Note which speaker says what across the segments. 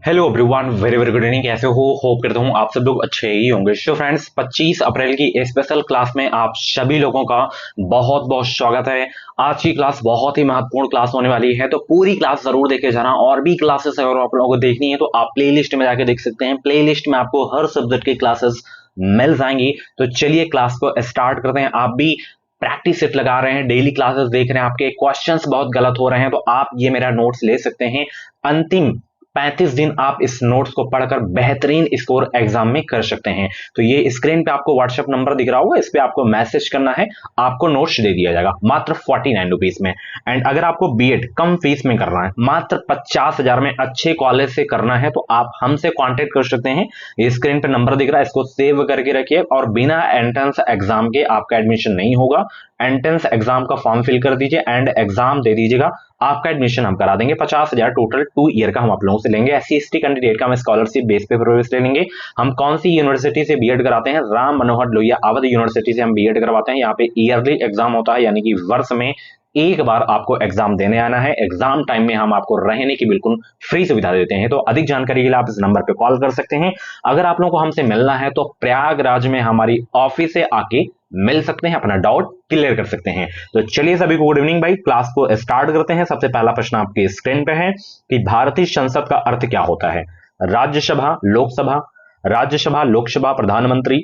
Speaker 1: Hello everyone, very very good evening. कैसे हो? Hope करता हूँ आप सब लोग अच्छे ही होंगे। सो फ्रेंड्स, 25 अप्रैल की स्पेशल क्लास में आप सभी लोगों का बहुत बहुत स्वागत है। आज की क्लास बहुत ही महत्वपूर्ण क्लास होने वाली है, तो पूरी क्लास जरूर देखे जाना। और भी क्लासेस अगर आप लोगों को देखनी है तो आप प्लेलिस्ट में जाके देख सकते हैं। प्लेलिस्ट में आपको हर सब्जेक्ट की क्लासेस मिल जाएंगी। तो चलिए क्लास को स्टार्ट करते हैं। आप भी प्रैक्टिस सेट लगा रहे हैं, डेली क्लासेस देख रहे हैं, आपके क्वेश्चंस बहुत गलत हो रहे हैं, तो आप ये मेरा नोट्स ले सकते हैं। अंतिम 35 दिन आप इस नोट्स को पढ़कर बेहतरीन स्कोर एग्जाम में कर सकते हैं। तो ये स्क्रीन पे आपको व्हाट्सएप नंबर दिख रहा होगा, इस पे आपको मैसेज करना है, आपको नोट्स दे दिया जाएगा मात्र 49 रुपीज में। एंड अगर आपको बीएड कम फीस में करना है, मात्र 50,000 में अच्छे कॉलेज से करना है, तो आप हमसे कांटेक्ट कर सकते हैं। ये स्क्रीन पे नंबर दिख रहा है, इसको सेव करके रखिए। और बिना एंट्रेंस एग्जाम के आपका एडमिशन नहीं होगा। एंट्रेंस एग्जाम का फॉर्म फिल कर दीजिए एंड एग्जाम दे दीजिएगा, आपका एडमिशन हम करा देंगे। 50,000 टोटल 2 ईयर का हम आप लोगों से लेंगे। SC/ST कैंडिडेट का हम स्कॉलरशिप बेस पे प्रवेश ले लेंगे। हम कौन सी यूनिवर्सिटी से बीएड कराते हैं? राम मनोहर लोहिया अवध यूनिवर्सिटी से हम बीएड करवाते हैं। यहाँ पे ईयरली एग्जाम होता है, यानी कि वर्ष में एक बार आपको एग्जाम देने आना है। एग्जाम टाइम में हम आपको रहने की बिल्कुल फ्री सुविधा देते हैं। तो अधिक जानकारी के लिए आप इस नंबर पे कॉल कर सकते हैं। अगर आप लोगों को हमसे मिलना है तो प्रयागराज में हमारी ऑफिस से आके मिल सकते हैं, अपना डाउट क्लियर कर सकते हैं। तो चलिए सभी को गुड इवनिंग भाई, क्लास को स्टार्ट करते हैं। सबसे पहला प्रश्न आपके स्क्रीन पे है कि भारतीय संसद का अर्थ क्या होता है? राज्यसभा, लोकसभा, राज्यसभा, लोकसभा, प्रधानमंत्री,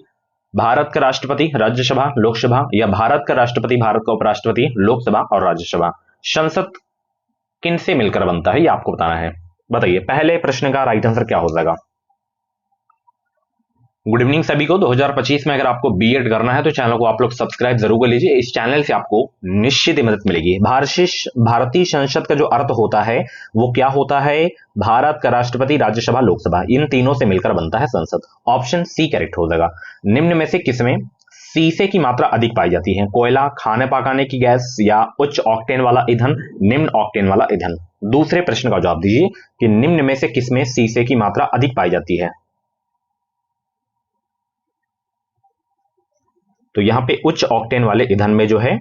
Speaker 1: भारत का राष्ट्रपति, राज्यसभा, लोकसभा, या भारत का राष्ट्रपति, भारत का उपराष्ट्रपति, लोकसभा और राज्यसभा। संसद किन से मिलकर बनता है, ये आपको बताना है। बताइए पहले प्रश्न का राइट आंसर क्या हो जाएगा? गुड इवनिंग सभी को। 2025 में अगर आपको बीएड करना है तो चैनल को आप लोग सब्सक्राइब जरूर कर लीजिए। इस चैनल से आपको निश्चित ही मदद मिलेगी। भारतीय संसद का जो अर्थ होता है वो क्या होता है? भारत का राष्ट्रपति, राज्यसभा, लोकसभा, इन तीनों से मिलकर बनता है संसद। ऑप्शन सी करेक्ट हो जाएगा। निम्न में से किसमें सीसे की मात्रा अधिक पाई जाती है? कोयला, खाने पकाने की गैस, या उच्च ऑक्टेन वाला ईंधन, निम्न ऑक्टेन वाला ईंधन। दूसरे प्रश्न का जवाब दीजिए कि निम्न में से किसमें सीसे की मात्रा अधिक पाई जाती है? तो यहाँ पे उच्च ऑक्टेन वाले ईंधन में जो है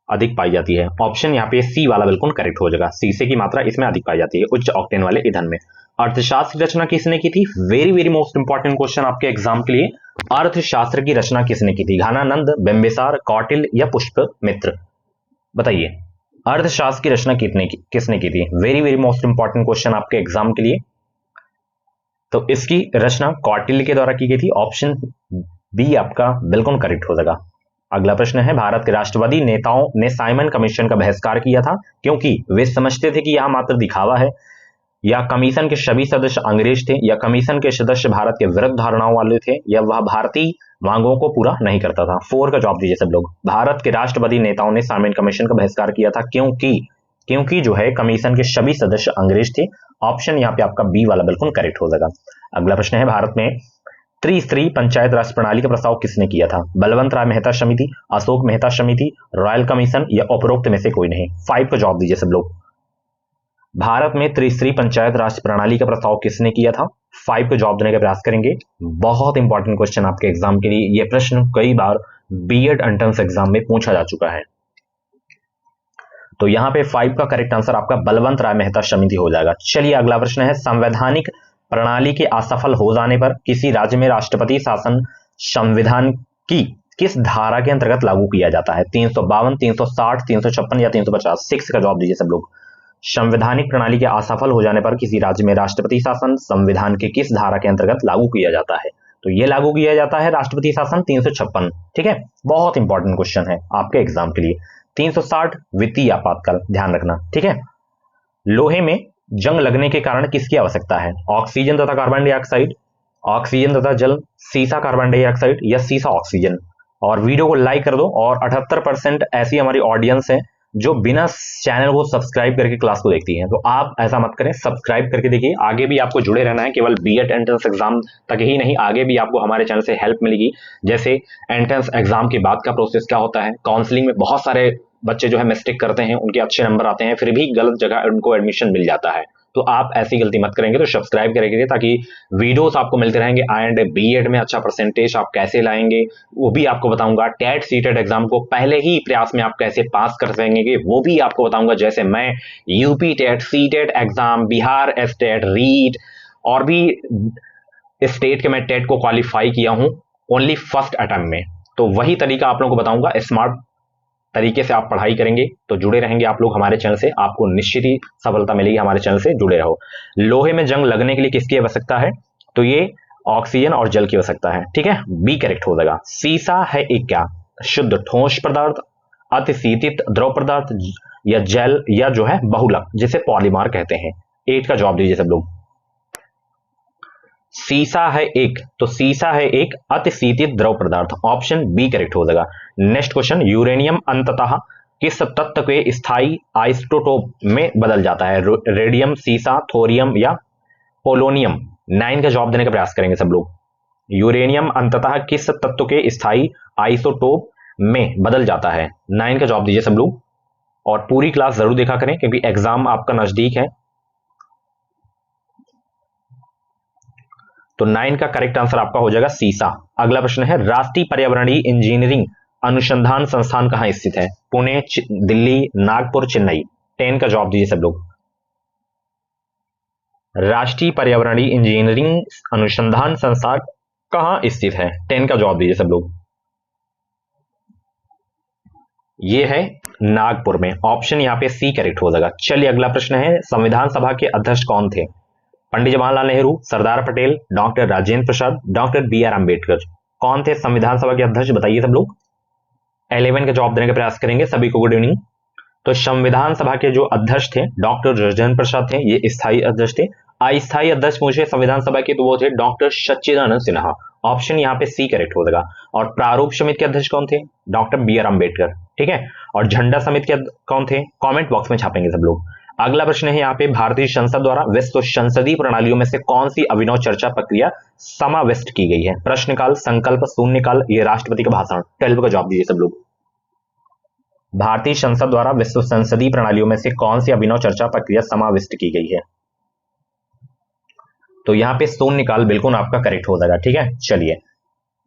Speaker 1: अधिक पाई जाती है। ऑप्शन यहाँ पे सी वाला बिल्कुल करेक्ट हो जाएगा। सीसे की मात्रा इसमें अधिक पाई जाती है उच्च ऑक्टेन वाले ईंधन में। अर्थशास्त्र की रचना किसने की थी? Very very most important question आपके एग्जाम के लिए। अर्थशास्त्र की रचना किसने की थी? घनानंद, बिंबिसार, कौटिल्य या पुष्यमित्र? बताइए अर्थशास्त्र की रचना किसने की थी? Very very most important question आपके एग्जाम के लिए। तो इसकी रचना कौटिल्य के द्वारा की गई थी। ऑप्शन बी आपका बिल्कुल करेक्ट हो जाएगा। अगला प्रश्न है, भारत के राष्ट्रवादी नेताओं ने साइमन कमीशन का बहिष्कार किया था क्योंकि वे समझते थे कि यह मात्र दिखावा है, या कमीशन के सभी सदस्य अंग्रेज थे, या कमीशन के सदस्य भारत के विरुद्ध धारणाओं वाले थे, या वह भारतीय मांगों को पूरा नहीं करता था। 4 का जवाब दीजिए सब लोग। भारत के राष्ट्रवादी नेताओं ने साइमन कमीशन का बहिष्कार किया था क्योंकि जो है कमीशन के सभी सदस्य अंग्रेज थे। ऑप्शन यहाँ पे आपका बी वाला बिल्कुल करेक्ट हो जाएगा। अगला प्रश्न है, भारत में त्रिस्तरीय पंचायत राज प्रणाली का प्रस्ताव किसने किया था? बलवंत राय मेहता समिति, अशोक मेहता समिति, रॉयल कमीशन, या उपरोक्त में से कोई नहीं। 5 का जवाब दीजिए सब लोग। भारत में त्रिस्तरीय पंचायत राज प्रणाली का प्रस्ताव किसने किया था? 5 को जवाब देने का प्रयास करेंगे। बहुत इंपॉर्टेंट क्वेश्चन आपके एग्जाम के लिए। यह प्रश्न कई बार बीएड एंट्रेंस एग्जाम में पूछा जा चुका है। तो यहाँ पे 5 का करेक्ट आंसर आपका बलवंत राय मेहता समिति हो जाएगा। चलिए अगला प्रश्न है, संवैधानिक प्रणाली के असफल हो जाने पर किसी राज्य में राष्ट्रपति शासन संविधान की किस धारा के अंतर्गत लागू किया जाता है? 352, 360, 356 या 350? 6 का जवाब दीजिए सब लोग। संवैधानिक प्रणाली के असफल हो जाने पर किसी राज्य में राष्ट्रपति शासन संविधान के किस धारा के अंतर्गत लागू किया जाता है? तो ये लागू किया जाता है राष्ट्रपति शासन 356। ठीक है, बहुत इंपॉर्टेंट क्वेश्चन है आपके एग्जाम के लिए। 360 वित्तीय आपातकाल, ध्यान रखना। ठीक है, लोहे में जंग लगने के कारण किसकी आवश्यकता है? ऑक्सीजन तथा कार्बन डाइऑक्साइड, ऑक्सीजन तथा जल, सीसा कार्बन डाइऑक्साइड, या सीसा ऑक्सीजन? और वीडियो को लाइक कर दो। और 78% ऐसी हमारी ऑडियंस है जो बिना चैनल को सब्सक्राइब करके क्लास को देखती है, तो आप ऐसा मत करें, सब्सक्राइब करके देखिए। आगे भी आपको जुड़े रहना है, केवल बीएड एंट्रेंस एग्जाम तक ही नहीं, आगे भी आपको हमारे चैनल से हेल्प मिलेगी। जैसे एंट्रेंस एग्जाम के बाद का प्रोसेस क्या होता है, काउंसलिंग में बहुत सारे बच्चे जो है मिस्टेक करते हैं, उनके अच्छे नंबर आते हैं, फिर भी गलत जगह उनको एडमिशन मिल जाता है। तो आप ऐसी गलती मत करेंगे, तो सब्सक्राइब करेंगे ताकि वीडियोस आपको मिलते रहेंगे। एंड बीएड में अच्छा परसेंटेज आप कैसे लाएंगे वो भी आपको बताऊंगा। टेट सीटेट एग्जाम को पहले ही प्रयास में आप कैसे पास कर सकेंगे वो भी आपको बताऊंगा। जैसे मैं UP TET, CTET exam, Bihar STET, REET और भी स्टेट के मैं टेट को क्वालिफाई किया हूं ओनली फर्स्ट अटेम्प्ट में, तो वही तरीका आप लोगों को बताऊंगा। स्मार्ट तरीके से आप पढ़ाई करेंगे तो जुड़े रहेंगे आप लोग हमारे चैनल से, आपको निश्चित ही सफलता मिलेगी। हमारे चैनल से जुड़े रहो। लोहे में जंग लगने के लिए किसकी आवश्यकता है? तो ये ऑक्सीजन और जल की आवश्यकता है, ठीक है, बी करेक्ट हो जाएगा। सीसा है एक क्या? शुद्ध ठोस पदार्थ, अतिशीतित द्रव पदार्थ, या जेल, या जो है बहुलक जिसे पॉलीमर कहते हैं। 8 का जवाब दीजिए सब लोग। सीसा है एक, तो सीसा है एक अतिशीतित द्रव पदार्थ, ऑप्शन बी करेक्ट हो जाएगा। नेक्स्ट क्वेश्चन, यूरेनियम अंततः किस तत्व के स्थायी आइसोटोप में बदल जाता है? रेडियम, सीसा, थोरियम या पोलोनियम? 9 का जवाब देने का प्रयास करेंगे सब लोग। यूरेनियम अंततः किस तत्व के स्थायी आइसोटोप में बदल जाता है? 9 का जवाब दीजिए सब लोग, और पूरी क्लास जरूर देखा करें क्योंकि एग्जाम आपका नजदीक है। तो 9 का करेक्ट आंसर आपका हो जाएगा सीसा। अगला प्रश्न है, राष्ट्रीय पर्यावरणीय इंजीनियरिंग अनुसंधान संस्थान कहां स्थित है? पुणे, दिल्ली, नागपुर, चेन्नई? 10 का जवाब दीजिए सब लोग। राष्ट्रीय पर्यावरणीय इंजीनियरिंग अनुसंधान संस्थान कहां स्थित है? 10 का जवाब दीजिए सब लोग। ये है नागपुर में, ऑप्शन यहां पे सी करेक्ट हो जाएगा। चलिए अगला प्रश्न है, संविधान सभा के अध्यक्ष कौन थे? Pandit Jawaharlal Nehru, Sardar Patel, doctor Rajendra Prasad, doctor B R Ambedkar? कौन थे संविधान सभा के अध्यक्ष? बताइए सब लोग। 11 का जवाब देने का प्रयास करेंगे। सभी को गुड इवनिंग। तो संविधान सभा के जो अध्यक्ष थे डॉक्टर राजेंद्र प्रसाद थे, ये स्थायी अध्यक्ष थे। अस्थायी अध्यक्ष पूछे संविधान सभा के तो वो थे डॉक्टर सच्चिदानंद सिन्हा, ऑप्शन यहाँ पे सी करेक्ट हो जाएगा। और प्रारूप समिति के अध्यक्ष कौन थे? डॉक्टर बी आर अम्बेडकर, ठीक है। और झंडा समिति के कौन थे? कमेंट बॉक्स में छापेंगे सब लोग। अगला प्रश्न है यहाँ पे, भारतीय संसद द्वारा विश्व संसदीय प्रणालियों में से कौन सी अभिनव चर्चा प्रक्रिया समाविष्ट की गई है? प्रश्नकाल, संकल्प, शून्यकाल, ये राष्ट्रपति का भाषण? 12 का जवाब दीजिए सब लोग। भारतीय संसद द्वारा विश्व संसदीय प्रणालियों में से कौन सी अभिनव चर्चा प्रक्रिया समाविष्ट की गई है? तो यहाँ पे शून्यकाल बिल्कुल आपका करेक्ट हो जाएगा, ठीक है। चलिए,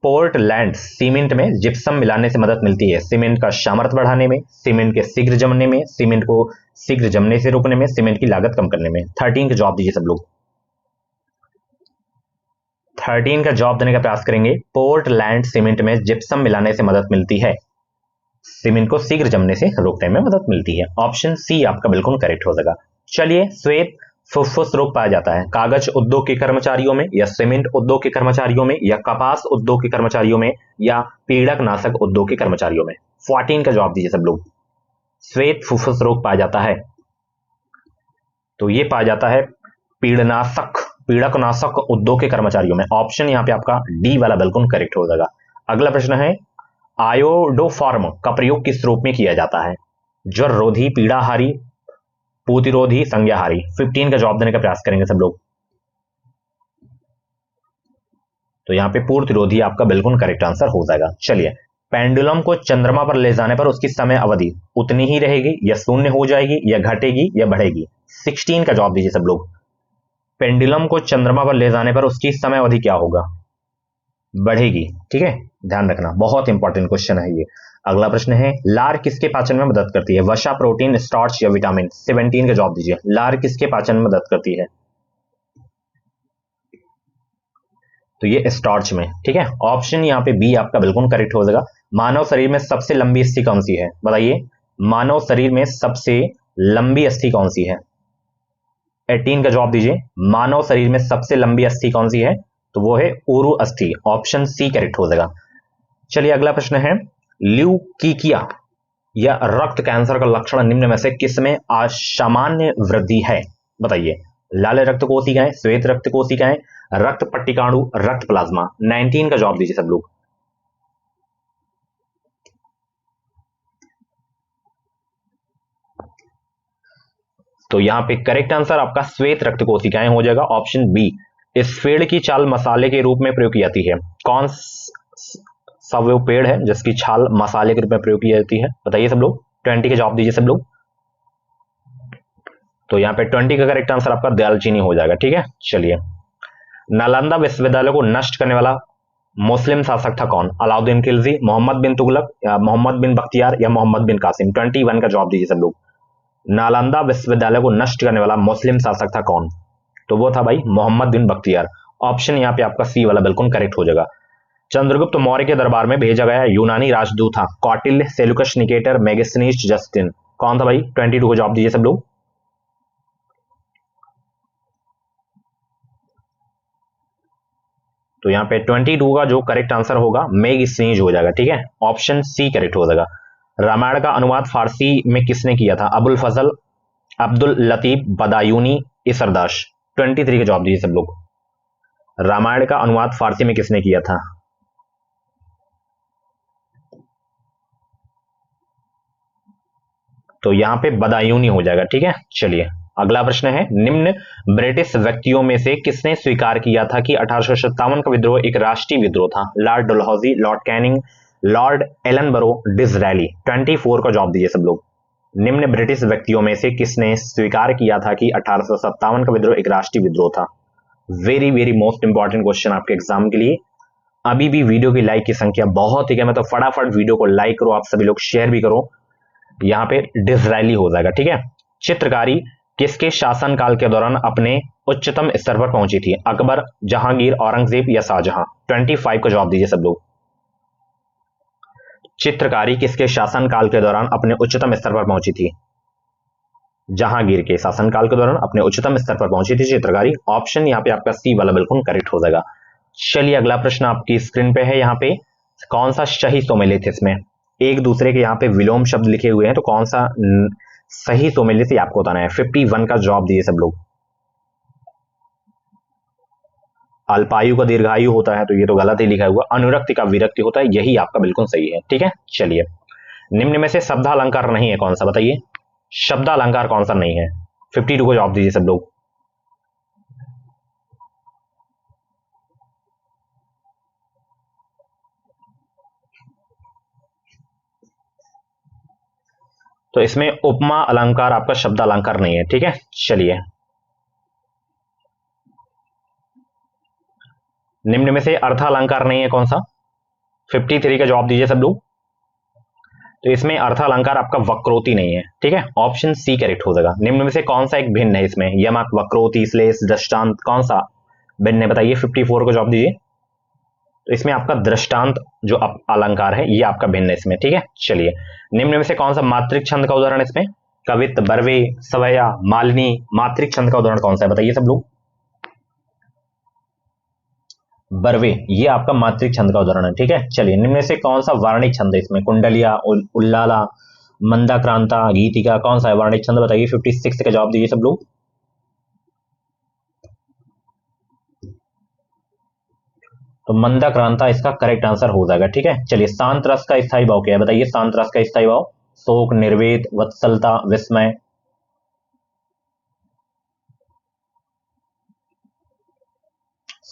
Speaker 1: पोर्टलैंड सीमेंट में जिप्सम मिलाने से मदद मिलती है? सीमेंट का सामर्थ्य बढ़ाने में, सीमेंट के शीघ्र जमने में, सीमेंट को शीघ्र जमने से रोकने में, सीमेंट की लागत कम करने में? 13 का जवाब दीजिए सब लोग। 13 का जवाब देने का प्रयास करेंगे। पोर्टलैंड सीमेंट में जिप्सम मिलाने से मदद मिलती है, सीमेंट को शीघ्र जमने से रोकने में मदद मिलती है, ऑप्शन सी आपका बिल्कुल करेक्ट हो जाएगा। चलिए, श्वेत फुफ्फुस रोग पाया जाता है कागज उद्योग के कर्मचारियों में, या सीमेंट उद्योग के कर्मचारियों में, या कपास उद्योग के कर्मचारियों में, या पीड़क नाशक उद्योग के कर्मचारियों में? 14 का जवाब दीजिए सब लोग। श्वेत फुफ्फुस रोग पाया जाता है, तो ये पाया जाता है पीड़क नाशक उद्योग के कर्मचारियों में, ऑप्शन यहाँ पे आपका डी वाला बिल्कुल करेक्ट हो जाएगा। अगला प्रश्न है, आयोडोफॉर्म का प्रयोग किस रूप में किया जाता है? ज्वर रोधी, पीड़ाहारी, प्रतिरोधी, संज्ञाहारी? 15 का जवाब देने का प्रयास करेंगे सब लोग। तो यहाँ पे प्रतिरोधी आपका बिल्कुल करेक्ट आंसर हो जाएगा। चलिए, पेंडुलम को चंद्रमा पर ले जाने पर उसकी समय अवधि उतनी ही रहेगी, या शून्य हो जाएगी, या घटेगी, या बढ़ेगी? 16 का जवाब दीजिए सब लोग। पेंडुलम को चंद्रमा पर ले जाने पर उसकी समय अवधि क्या होगा? बढ़ेगी, ठीक है, ध्यान रखना, बहुत इंपॉर्टेंट क्वेश्चन है ये। अगला प्रश्न है, लार किसके पाचन में मदद करती है? वसा, प्रोटीन, स्टार्च या विटामिन? 17 का जवाब दीजिए। लार किसके पाचन में मदद करती है? तो ये स्टार्च में, ठीक है, ऑप्शन यहाँ पे बी आपका बिल्कुल करेक्ट हो जाएगा। मानव शरीर में सबसे लंबी अस्थि कौन सी है? बताइए, मानव शरीर में सबसे लंबी अस्थि कौन सी है? 18 का जवाब दीजिए। मानव शरीर में सबसे लंबी अस्थि कौन सी है? तो वो है ऊरु अस्थि, ऑप्शन सी करेक्ट हो जाएगा। चलिए अगला प्रश्न है, ल्यूकीकिया या रक्त कैंसर का लक्षण निम्न में से किसमें असामान्य वृद्धि है? बताइए, लाल रक्त कोशिकाएं, श्वेत रक्त कोशिकाएं, रक्त पट्टिकाणु, रक्त प्लाज्मा? 19 का जवाब दीजिए सब लोग। तो यहां पे करेक्ट आंसर आपका श्वेत रक्त कोशिकाएं हो जाएगा, ऑप्शन बी। इस पेड़ की छाल मसाले के रूप में प्रयोग की जाती है? कौन सा वो पेड़ है जिसकी छाल मसाले के रूप में प्रयोग की जाती है? बताइए सब लोग। 20 का जवाब दीजिए सब लोग। तो यहाँ पे 20 का करेक्ट आंसर आपका दालचीनी हो जाएगा, ठीक है। चलिए, नालंदा विश्वविद्यालय को नष्ट करने वाला मुस्लिम शासक था कौन? अलाउद्दीन खिलजी, मोहम्मद बिन तुगलक, या मोहम्मद बिन बख्तियार, या मोहम्मद बिन कासिम? 21 का जवाब दीजिए सब लोग। नालंदा विश्वविद्यालय को नष्ट करने वाला मुस्लिम शासक था कौन? तो वो था भाई मोहम्मद बिन बख्तियार। ऑप्शन यहाँ पे आपका सी वाला बिल्कुल करेक्ट हो जाएगा। चंद्रगुप्त मौर्य के दरबार में भेजा गया यूनानी राजदूत था Kautilya, Seleucus Nicator, Megasthenes, Justin. कौन था भाई? 22 को जवाब दीजिए सब लोग। तो यहाँ पे 22 का जो करेक्ट आंसर होगा मेगस्थनीज हो जाएगा। ठीक है, ऑप्शन सी करेक्ट हो जाएगा। रामायण का अनुवाद फारसी में किसने किया था? अबुल फजल, अब्दुल लतीफ बदायूनी, इसरदाश। 23 का जवाब दीजिए सब लोग। रामायण का अनुवाद फारसी में किसने किया था? तो यहां पे बदायूनी हो जाएगा। ठीक है, चलिए अगला प्रश्न है, निम्न ब्रिटिश व्यक्तियों में से किसने स्वीकार किया था कि 1857 का विद्रोह एक राष्ट्रीय विद्रोह था? Lord Dalhousie, Lord Canning, Lord Ellenborough, Disraeli. 24 का जवाब दीजिए सब लोग। निम्न ब्रिटिश व्यक्तियों में से किसने स्वीकार किया था कि 1857 का विद्रोह एक राष्ट्रीय विद्रोह था? Very very most important question आपके एग्जाम के लिए। अभी भी वीडियो की लाइक की संख्या बहुत ही कम है, तो फटाफट वीडियो को लाइक करो, आप सभी लोग शेयर भी करो। यहां पे डिसरैली हो जाएगा। ठीक है, चित्रकारी किसके शासनकाल के दौरान अपने उच्चतम स्तर पर पहुंची थी? अकबर, जहांगीर, औरंगजेब या शाहजहां? 25 का जवाब दीजिए सब लोग। चित्रकारी किसके शासनकाल के दौरान अपने उच्चतम स्तर पर पहुंची थी? जहांगीर के शासनकाल के दौरान अपने उच्चतम स्तर पर पहुंची थी चित्रकारी। ऑप्शन यहाँ पे आपका सी वाला बिल्कुल करेक्ट हो जाएगा। चलिए अगला प्रश्न आपकी स्क्रीन पे है। यहाँ पे कौन सा सही सुमेलित है? इसमें एक दूसरे के यहाँ पे विलोम शब्द लिखे हुए हैं, तो कौन सा सही सुमेलित आपको बताना है। 51 का जवाब दिए सब लोग। अल्पायु का दीर्घायु होता है, तो ये तो गलत ही लिखा हुआ। अनुरक्ति का विरक्ति होता है, यही आपका बिल्कुल सही है। ठीक है, चलिए निम्न में से शब्दालंकार नहीं है कौन सा? बताइए शब्दालंकार कौन सा नहीं है। 52 को जवाब दीजिए सब लोग। तो इसमें उपमा अलंकार आपका शब्दालंकार नहीं है। ठीक है, चलिए निम्न में से अर्थालंकार नहीं है कौन सा? 53 का जवाब दीजिए सब लोग। तो इसमें अर्थालंकार आपका वक्रोति नहीं है। ठीक है, ऑप्शन सी करेक्ट हो जाएगा। निम्न में से कौन सा एक भिन्न है इसमें? यमक, वक्रोति, श्लेष, दृष्टांत, कौन सा भिन्न है बताइए। 54 को जवाब दीजिए। तो इसमें आपका दृष्टांत जो अलंकार है ये आपका भिन्न है इसमें। ठीक है, चलिए निम्न में से कौन सा मात्रिक छंद का उदाहरण इसमें? कवित, बर्वे, सवया, मालिनी। मात्रिक छंद का उदाहरण कौन सा है बताइए सब लोग। बर्वे ये आपका मात्रिक छंद का उदाहरण है। ठीक है, चलिए निम्न में से कौन सा वार्णिक छंद है इसमें? कुंडलिया, उल्लाला, मंदाक्रांता, गीतिका, कौन सा है वार्णिक छंद बताइए। 56 का जवाब दीजिए सब लोग। तो मंदाक्रांता इसका करेक्ट आंसर हो जाएगा। ठीक है, चलिए शांत रस का स्थायी भाव क्या है बताइए। शांत रस का स्थायी भाव शोक, निर्वेद, वत्सलता, विस्मय।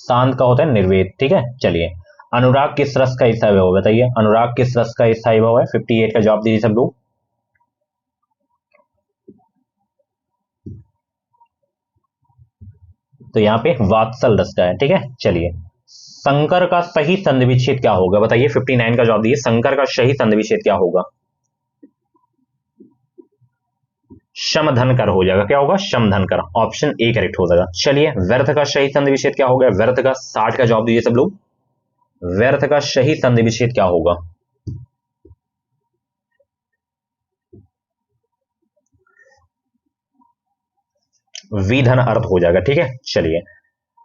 Speaker 1: शांत का होता है निर्वेद। ठीक है, चलिए अनुराग किस रस का स्थायी भाव बताइए। अनुराग किस रस का स्थायी भाव है? 58 का जवाब दीजिए सब लोग। तो यहाँ पे वात्सल रस का है। ठीक है, चलिए शंकर का सही संधि विच्छेद क्या होगा बताइए। 59 का जवाब दीजिए। शंकर का सही संधि विच्छेद क्या होगा? समधन कर हो जाएगा। क्या होगा? समधन कर। ऑप्शन ए करेक्ट हो जाएगा। चलिए व्यर्थ का सही संधि विच्छेद क्या होगा? व्यर्थ का 60 का जवाब दीजिए सब लोग। व्यर्थ का सही संधि विच्छेद क्या होगा? विधन अर्थ हो जाएगा। ठीक है, चलिए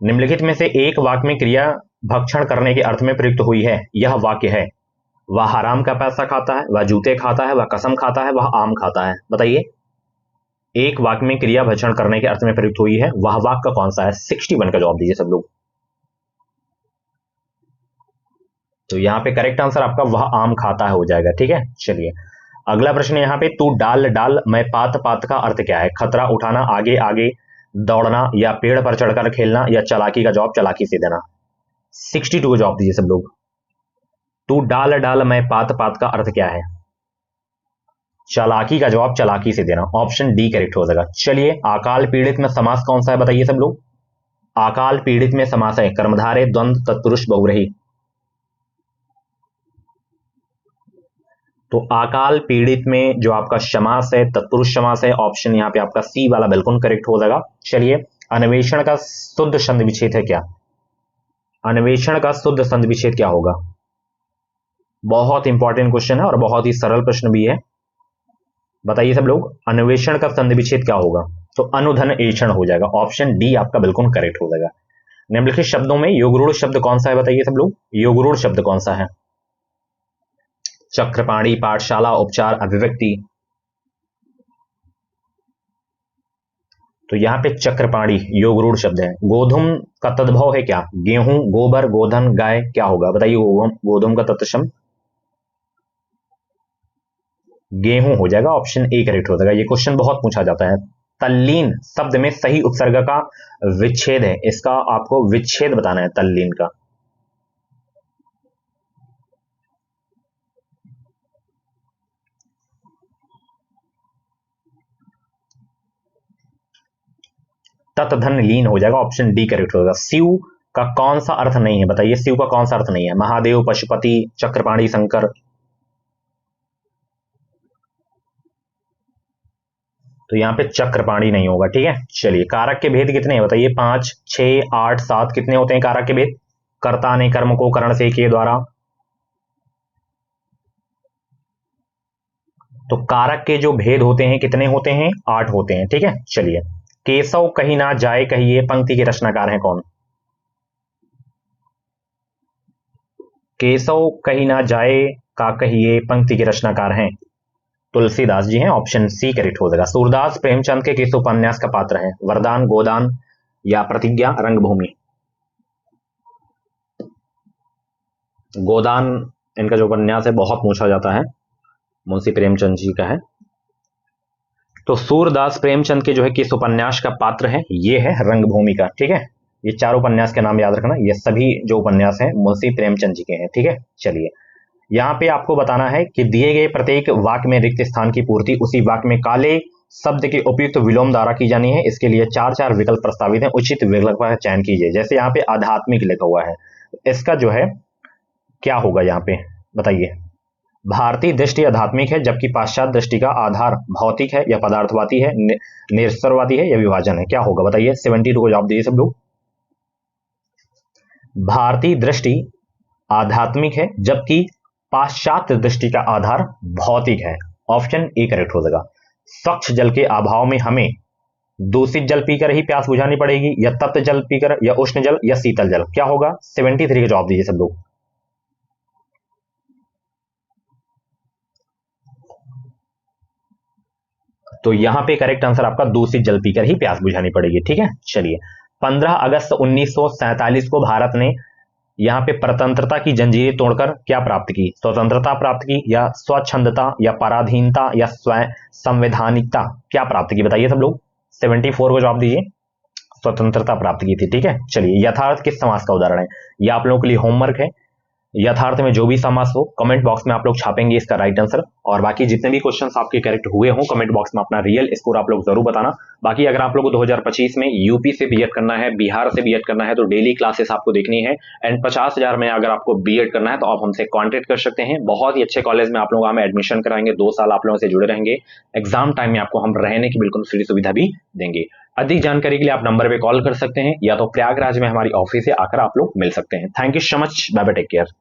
Speaker 1: निम्नलिखित में से एक वाक्य में क्रिया भक्षण करने के अर्थ में प्रयुक्त हुई है। यह वाक्य है, वह हराम का पैसा खाता है, वह जूते खाता है, वह कसम खाता है, वह आम खाता है। बताइए एक वाक्य में क्रिया भक्षण करने के अर्थ में प्रयुक्त हुई है, वह वाक्य कौन सा है? 61 का जवाब दीजिए सब लोग। तो यहाँ पे करेक्ट आंसर आपका वह आम खाता है हो जाएगा। ठीक है, चलिए अगला प्रश्न यहाँ पे, तू डाल डाल मैं पात पात का अर्थ क्या है? खतरा उठाना, आगे आगे दौड़ना, या पेड़ पर चढ़कर खेलना, या चालाकी का जवाब चालाकी से देना। 62 का जवाब दीजिए सब लोग। तू डाल डाल मैं पात पात का अर्थ क्या है? चालाकी का जवाब चालाकी से देना। ऑप्शन डी करेक्ट हो जाएगा। चलिए अकाल पीड़ित में समास कौन सा है बताइए सब लोग। अकाल पीड़ित में समास है कर्मधारय, द्वंद्व, तत्पुरुष, बहुव्रीहि। तो अकाल पीड़ित में जो आपका समास है तत्पुरुष समास है। ऑप्शन यहाँ पे आपका सी वाला बिल्कुल करेक्ट हो जाएगा। चलिए अन्वेषण का शुद्ध संधि विच्छेद है क्या? अन्वेषण का शुद्ध संधि विच्छेद क्या होगा? बहुत इंपॉर्टेंट क्वेश्चन है और बहुत ही सरल प्रश्न भी है। बताइए सब लोग, अन्वेषण का संधि विच्छेद क्या होगा? तो अनुधन एषण हो जाएगा। ऑप्शन डी आपका बिल्कुल करेक्ट हो जाएगा। निम्नलिखित शब्दों में योगरूढ़ शब्द कौन सा है? बताइए सब लोग, योगरूढ़ शब्द कौन सा है? चक्रपाणी, पाठशाला, उपचार, अभिव्यक्ति। तो यहां पे चक्रपाणी योगरूढ़ शब्द है। गोधूम का तद्भव है क्या? गेहूं, गोबर, गोधन, गाय, क्या होगा? बताइए, गोधूम का तत्सम गेहूं हो जाएगा। ऑप्शन ए करेक्ट हो जाएगा। ये क्वेश्चन बहुत पूछा जाता है। तल्लीन शब्द में सही उपसर्ग का विच्छेद है, इसका आपको विच्छेद बताना है तल्लीन का। तत्धन लीन हो जाएगा। ऑप्शन डी करेक्ट होगा। शिव का कौन सा अर्थ नहीं है? बताइए, शिव का कौन सा अर्थ नहीं है? महादेव, पशुपति, चक्रपाणी, शंकर। तो यहां पे चक्रपाणी नहीं होगा। ठीक है, चलिए, कारक के भेद कितने हैं? बताइए, 5, 6, 8, 7 कितने होते हैं कारक के भेद? कर्ता ने कर्म को करण से के द्वारा। तो कारक के जो भेद होते हैं कितने होते हैं? 8 होते हैं। ठीक है, चलिए, केशव कहीं ना जाए कहिए पंक्ति के रचनाकार हैं कौन? केशव कहीं ना जाए का कहिए पंक्ति के रचनाकार हैं तुलसीदास जी हैं। ऑप्शन सी करेक्ट हो जाएगा। सूरदास प्रेमचंद के किस उपन्यास का पात्र है? वरदान, गोदान या प्रतिज्ञा, रंगभूमि। गोदान इनका जो उपन्यास है बहुत पूछा जाता है, मुंशी प्रेमचंद जी का है। तो सूरदास प्रेमचंद के जो है किस उपन्यास का पात्र है? ये है रंगभूमि का। ठीक है, ये चार उपन्यास के नाम याद रखना। ये सभी जो उपन्यास हैं मुंशी प्रेमचंद जी के हैं। ठीक है, चलिए, यहां पे आपको बताना है कि दिए गए प्रत्येक वाक्य में रिक्त स्थान की पूर्ति उसी वाक्य में काले शब्द के उपयुक्त विलोम द्वारा की जानी है। इसके लिए 4 विकल्प प्रस्तावित हैं, उचित विकल्प का चयन कीजिए। जैसे यहाँ पे आध्यात्मिक लिखा हुआ है, इसका जो है क्या होगा यहाँ पे? बताइए। भारतीय दृष्टि आध्यात्मिक है, जबकि पाश्चात्य दृष्टि का आधार भौतिक है या पदार्थवादी है, निरस्वरवादी है या विभाजन है? क्या होगा? बताइए, 72 को जवाब दीजिए सब लोग। भारतीय दृष्टि आध्यात्मिक है, जबकि पाश्चात्य दृष्टि का आधार भौतिक है। ऑप्शन ए करेक्ट हो जाएगा। स्वच्छ जल के अभाव में हमें दूषित जल पीकर ही प्यास बुझानी पड़ेगी, या तप्त जल पीकर, या उष्ण जल, या शीतल जल? क्या होगा? 73 का जवाब दीजिए सब लोग। तो यहां पे करेक्ट आंसर आपका दूषित जल पीकर ही प्यास बुझानी पड़ेगी। ठीक है, चलिए, 15 अगस्त 1947 को भारत ने यहां पे स्वतंत्रता की जंजीरें तोड़कर क्या प्राप्त की? स्वतंत्रता प्राप्त की, या स्वच्छंदता, या पराधीनता, या स्वयं संवैधानिकता? क्या प्राप्त की? बताइए सब लोग। 74 को जवाब दीजिए। स्वतंत्रता प्राप्त की थी। ठीक है, चलिए, यथार्थ किस समास का उदाहरण है? यह आप लोगों के लिए होमवर्क है। यथार्थ में जो भी समास हो कमेंट बॉक्स में आप लोग छापेंगे इसका राइट आंसर, और बाकी जितने भी क्वेश्चंस आपके करेक्ट हुए हों कमेंट बॉक्स में अपना रियल स्कोर आप लोग जरूर बताना। बाकी अगर आप लोगों को 2025 में यूपी से बीएड करना है, बिहार से बीएड करना है, तो डेली क्लासेस आपको देखनी है। एंड 50,000 में अगर आपको बीएड करना है तो आप हमसे कॉन्टेक्ट कर सकते हैं। बहुत ही अच्छे कॉलेज में आप लोग हमें एडमिशन कराएंगे, 2 साल आप लोगों से जुड़े रहेंगे। एग्जाम टाइम में आपको हम रहने की बिल्कुल फ्री सुविधा भी देंगे। अधिक जानकारी के लिए आप नंबर पे कॉल कर सकते हैं, या तो प्रयागराज में हमारी ऑफिस से आकर आप लोग मिल सकते हैं। Thank you so much, bye bye, take care.